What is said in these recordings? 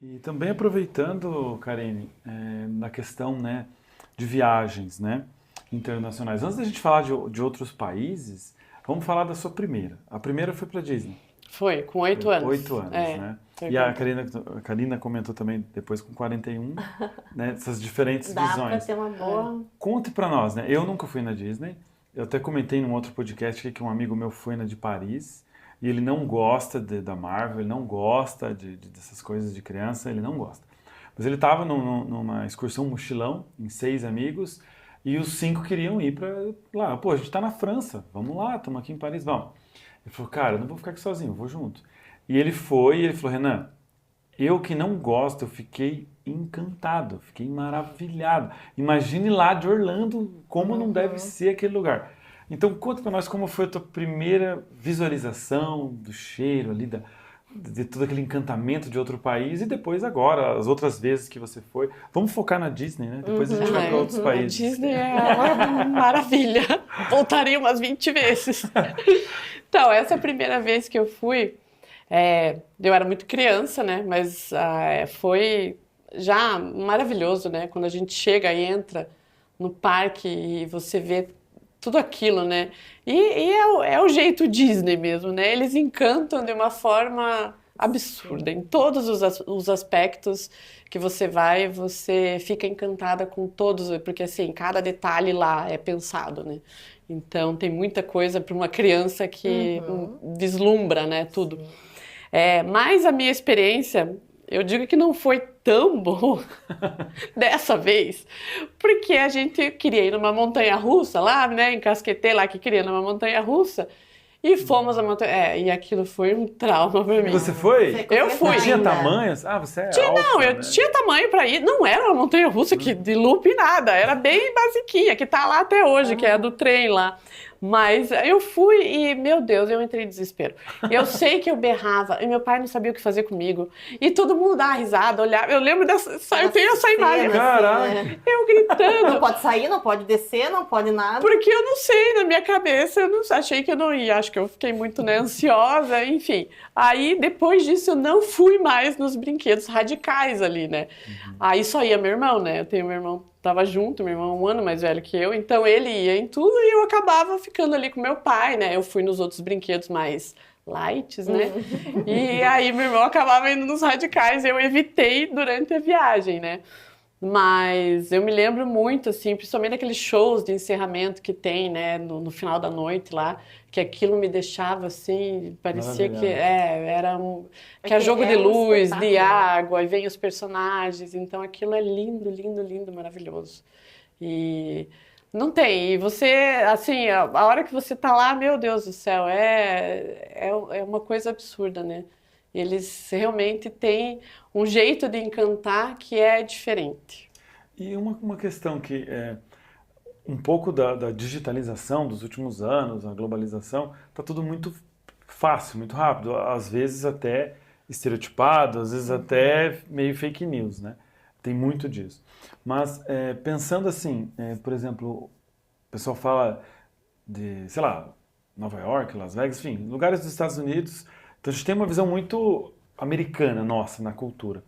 E também aproveitando, Karine, na questão, né, de viagens, né, internacionais. Antes da gente falar de outros países, vamos falar da sua primeira. A primeira foi para Disney. Foi, com 8 anos. 8 anos, né? E a Karina comentou também depois com 41, né? Essas diferentes Dá visões. pra ter uma boa... Conte pra nós, né? Eu nunca fui na Disney. Eu até comentei num outro podcast aqui que um amigo meu foi na de Paris e ele não gosta da Marvel, ele não gosta dessas coisas de criança, ele não gosta. Mas ele estava numa excursão mochilão em 6 amigos e os 5 queriam ir para lá. Pô, a gente tá na França, vamos lá, estamos aqui em Paris, vamos. Ele falou, cara, eu não vou ficar aqui sozinho, eu vou junto. E ele foi e ele falou, Renan, eu que não gosto, eu fiquei encantado, fiquei maravilhado. Imagine lá de Orlando, como não deve ser aquele lugar. Então conta pra nós como foi a tua primeira visualização do cheiro ali, de todo aquele encantamento de outro país e depois agora, as outras vezes que você foi. Vamos focar na Disney, né? Depois a gente vai para outros países. A Disney é uma maravilha. Voltaria umas 20 vezes. Então, essa primeira vez que eu fui, eu era muito criança, né? Mas foi já maravilhoso, né? Quando a gente chega e entra no parque e você vê tudo aquilo, né? E é o jeito Disney mesmo, né? Eles encantam de uma forma absurda. Em todos os aspectos que você vai, você fica encantada com todos, porque assim, cada detalhe lá é pensado, né? Então tem muita coisa para uma criança que vislumbra, né? Tudo. Mas a minha experiência, eu digo que não foi tão bom dessa vez, porque a gente queria ir numa montanha-russa lá, né, em Casquetê, lá que queria ir numa montanha-russa, e fomos à montanha... e aquilo foi um trauma pra mim. Você foi? Eu fui. Tinha tamanhos? Ah, você é alta, Não, eu né? tinha tamanho pra ir. Não era uma montanha-russa de loop nada, era bem basiquinha, que tá lá até hoje, que é a do trem lá. Mas eu fui e, meu Deus, eu entrei em desespero. Eu sei que eu berrava e meu pai não sabia o que fazer comigo. E todo mundo dava risada, olhava. Eu lembro eu tenho essa imagem. Caraca! Eu gritando. Não pode sair, não pode descer, não pode nada. Porque eu não sei, na minha cabeça, eu não achei que eu não ia. Acho que eu fiquei muito, né, ansiosa, enfim. Aí, depois disso, eu não fui mais nos brinquedos radicais ali, né? Aí só ia meu irmão, né? Eu tenho meu irmão, tava junto, meu irmão é 1 ano mais velho que eu, então ele ia em tudo e eu acabava ficando ali com meu pai, né? Eu fui nos outros brinquedos mais lights, né? E aí meu irmão acabava indo nos radicais, eu evitei durante a viagem, né? Mas eu me lembro muito, assim, principalmente daqueles shows de encerramento que tem, né, no final da noite lá, que aquilo me deixava, assim, parecia que que é jogo de luz, de água, e vem os personagens, então aquilo é lindo, lindo, lindo, maravilhoso. E não tem, e você, assim, a hora que você tá lá, meu Deus do céu, é uma coisa absurda, né? Eles realmente têm um jeito de encantar que é diferente. E uma questão que um pouco da digitalização dos últimos anos, a globalização, está tudo muito fácil, muito rápido, às vezes até estereotipado, às vezes até meio fake news, né? Tem muito disso. Mas pensando assim, por exemplo, o pessoal fala de, sei lá, Nova York, Las Vegas, enfim, lugares dos Estados Unidos. Então a gente tem uma visão muito americana nossa na cultura.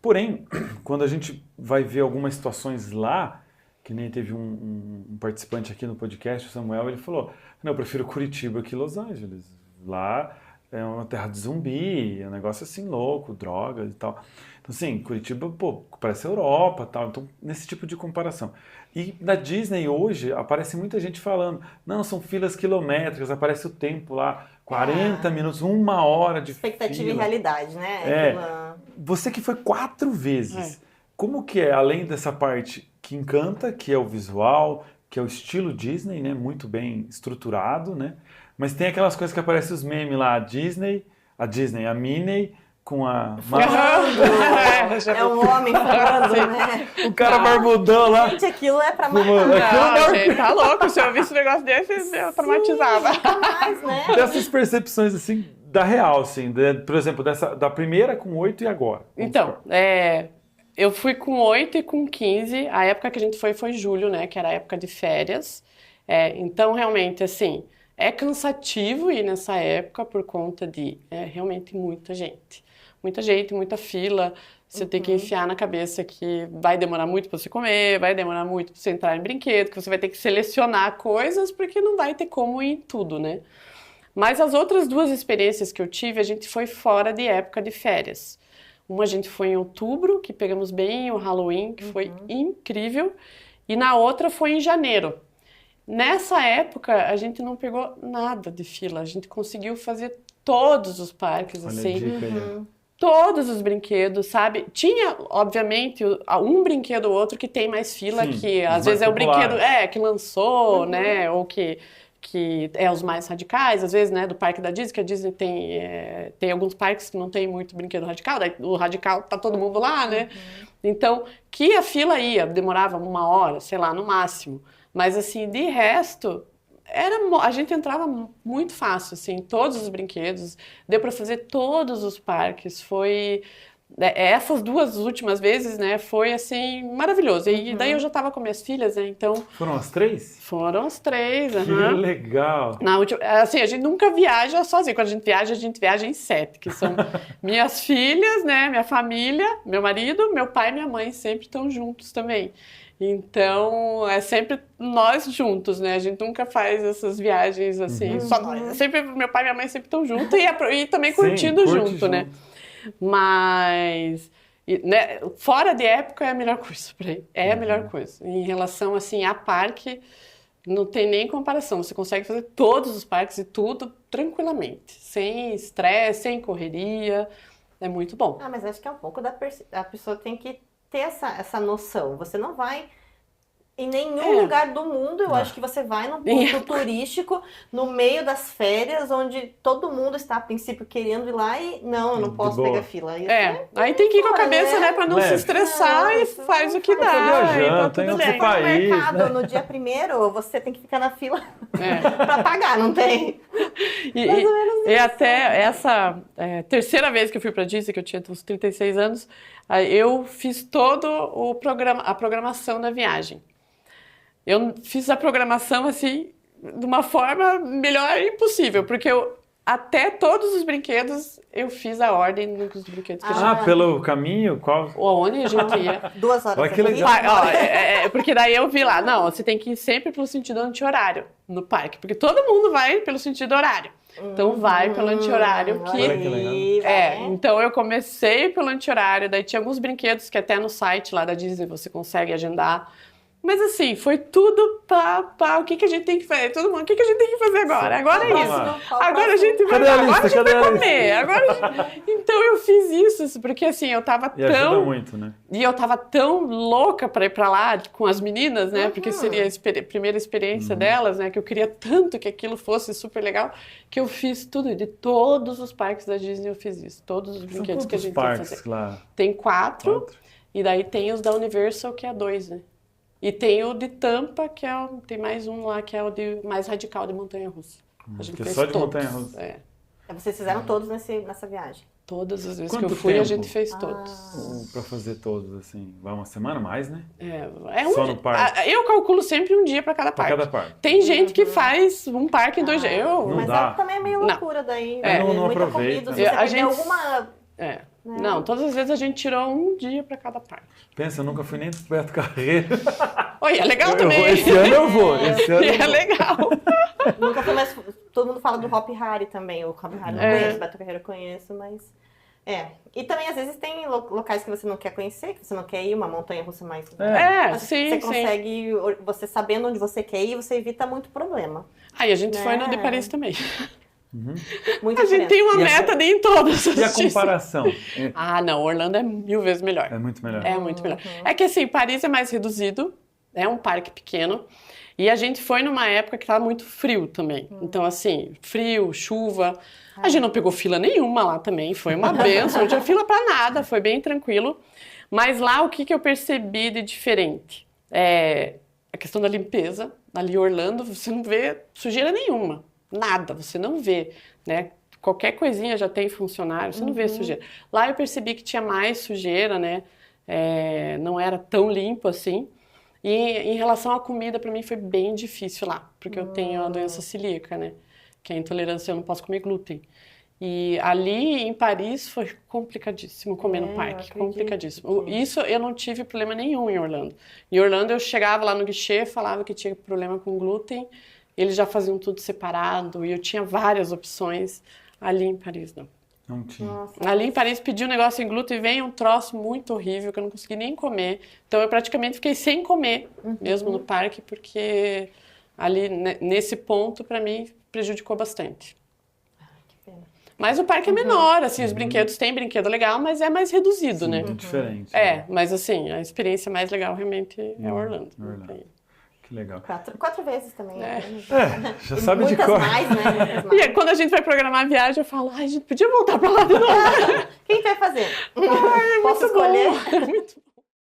Porém, quando a gente vai ver algumas situações lá, que nem teve um participante aqui no podcast, o Samuel, ele falou, não, eu prefiro Curitiba que Los Angeles. Lá é uma terra de zumbi, é um negócio assim louco, drogas e tal. Então assim, Curitiba, pô, parece Europa e tal. Então, nesse tipo de comparação. E na Disney hoje, aparece muita gente falando, não, são filas quilométricas, aparece o tempo lá, 40 minutos, 1 hora de expectativa fila. e realidade, né? Você que foi 4 vezes, como que é, além dessa parte que encanta, que é o visual, que é o estilo Disney, né, muito bem estruturado, né? Mas tem aquelas coisas que aparecem os memes lá, a Minnie com a... É um homem falando, né? O cara barbudão lá. Gente, aquilo é pra Não, gente, tá louco. Se eu visse um negócio desse, eu traumatizava. Mais, né? Dessas percepções, assim, da real, assim, por exemplo, da primeira com 8 e agora. Então, eu fui com 8 e com 15. A época que a gente foi julho, né? Que era a época de férias. Então, realmente, assim, é cansativo ir nessa época por conta de realmente muita gente. muita gente, muita fila. Você tem que enfiar na cabeça que vai demorar muito para você comer, vai demorar muito para você entrar em brinquedo, que você vai ter que selecionar coisas, porque não vai ter como ir em tudo, né? Mas as outras 2 experiências que eu tive, a gente foi fora de época de férias. Uma a gente foi em outubro, que pegamos bem o Halloween, que foi incrível, e na outra foi em janeiro. Nessa época, a gente não pegou nada de fila, a gente conseguiu fazer todos os parques, Olha a assim, dica aí. todos os brinquedos, sabe? Tinha, obviamente, um brinquedo ou outro que tem mais fila, Sim, que os às vezes mais é o brinquedo populares. que lançou, né? Ou que é os mais radicais, às vezes, né? Do parque da Disney, que a Disney tem alguns parques que não tem muito brinquedo radical, daí o radical tá todo mundo lá, né? Então, que a fila demorava 1 hora, sei lá, no máximo. Mas, assim, de resto, a gente entrava muito fácil, assim, todos os brinquedos, deu para fazer todos os parques, essas 2 últimas vezes, né, foi, assim, maravilhoso. E daí eu já estava com minhas filhas, né, então... Foram as 3? Foram as 3, Que legal! Na última, assim, a gente nunca viaja sozinho, quando a gente viaja em 7, que são minhas filhas, né, minha família, meu marido, meu pai e minha mãe sempre estão juntos também. Então, é sempre nós juntos, né? A gente nunca faz essas viagens assim, só nós. Sempre, meu pai e minha mãe sempre estão juntos e também curtindo curte junto, né? Mas, né, fora de época é a melhor coisa pra ir. É a melhor coisa. Em relação, assim, a parque, não tem nem comparação. Você consegue fazer todos os parques e tudo tranquilamente. Sem estresse, sem correria. É muito bom. Mas acho que é um pouco a pessoa tem que ter essa noção. Você não vai em nenhum lugar do mundo, eu acho que você vai num ponto turístico, no meio das férias, onde todo mundo está, a princípio, querendo ir lá e eu não posso pegar fila. Isso aí tem que ir com a cabeça, né, pra não se estressar e faz o que dá. Viajando, tem outro país, no mercado, né? no dia 1º, você tem que ficar na fila pra pagar, não tem? E até essa terceira vez que eu fui pra Disney, que eu tinha uns 36 anos, eu fiz todo a programação da viagem. Eu fiz a programação, assim, de uma forma melhor impossível, porque até todos os brinquedos, eu fiz a ordem dos brinquedos que a gente... Pelo caminho? Qual? Onde a gente ia. 2 horas. Olha que legal. Porque daí eu vi lá, não, você tem que ir sempre pelo sentido anti-horário no parque, porque todo mundo vai pelo sentido horário. Então vai pelo anti-horário que... Olha que legal. Então eu comecei pelo anti-horário, daí tinha alguns brinquedos que até no site lá da Disney você consegue agendar. Mas assim, foi tudo o que a gente tem que fazer? Todo mundo, o que a gente tem que fazer agora? Agora é isso. Agora a gente vai comer. Então eu fiz isso, porque assim, eu tava ajuda muito, né? E eu tava tão louca pra ir pra lá com as meninas, né? Porque seria a primeira experiência delas, né? Que eu queria tanto que aquilo fosse super legal, que eu fiz tudo. De todos os parques da Disney eu fiz isso. Todos os brinquedos que a gente tem que fazer. Lá? Tem 4, e daí tem os da Universal, que é 2, né? E tem o de Tampa, que tem mais um lá, que é o mais radical de montanha-russa. A gente fez só de todos. montanha-russa. Vocês fizeram todos nessa viagem? Todas as vezes Quanto que eu fui, tempo? a gente fez todos. Pra fazer todos, assim, vai uma semana mais, né? Só no parque? Eu calculo sempre um dia pra cada parque. Pra cada parque. Tem gente que faz um parque em 2 dias. Mas dá. também é meio loucura daí. Não muita aproveita. comida, se você perder alguma... Não, todas as vezes a gente tirou um dia pra cada parque. Pensa, eu nunca fui nem pro Beto Carreiro. Oi, é legal também. Esse ano eu vou. É legal. Nunca fui, mas todo mundo fala do Hop Hari também. O Hop Hari eu não conheço, o Beto Carreiro eu conheço, mas... E também, às vezes, tem locais que você não quer conhecer, que você não quer ir, uma montanha-russa mais... Mas sim, você consegue, você sabendo onde você quer ir, você evita muito problema. Aí a gente foi no de Paris também. Muita A gente tem uma meta de ir em todas. E a comparação? Não, Orlando é 1000 vezes melhor. É muito melhor. É muito melhor. É que assim, Paris é mais reduzido, é um parque pequeno, e a gente foi numa época que estava muito frio também. Então assim, frio, chuva, a gente não pegou fila nenhuma lá também, foi uma benção, não tinha fila para nada, foi bem tranquilo. Mas lá o que eu percebi de diferente? A questão da limpeza. Ali em Orlando você não vê sujeira nenhuma. Nada, você não vê, né? Qualquer coisinha já tem funcionário, você não vê sujeira. Lá eu percebi que tinha mais sujeira, né? Não era tão limpo assim. E em relação à comida, para mim foi bem difícil lá, porque eu tenho a doença celíaca, né? Que é a intolerância, eu não posso comer glúten. E ali em Paris foi complicadíssimo comer no eu parque, acredito. complicadíssimo. Isso eu não tive problema nenhum em Orlando. Em Orlando eu chegava lá no guichê, falava que tinha problema com glúten, eles já faziam tudo separado e eu tinha várias opções. Ali em Paris não. Não tinha. Nossa. Ali em Paris pedi um negócio sem glúten e veio um troço muito horrível que eu não consegui nem comer. Então eu praticamente fiquei sem comer mesmo no parque, porque ali nesse ponto para mim prejudicou bastante. Que pena. Mas o parque é menor, assim, os brinquedos têm brinquedo legal, mas é mais reduzido, Sim, né? muito diferente. É, mas assim, a experiência mais legal realmente é Orlando. Orlando. Que legal. 4 vezes também. É. Já E sabe de muitas cor. mais, né? Muitas E mais. quando a gente vai programar a viagem, eu falo, ai, a gente podia voltar pra lá de novo. Quem vai fazer? Posso escolher? Muito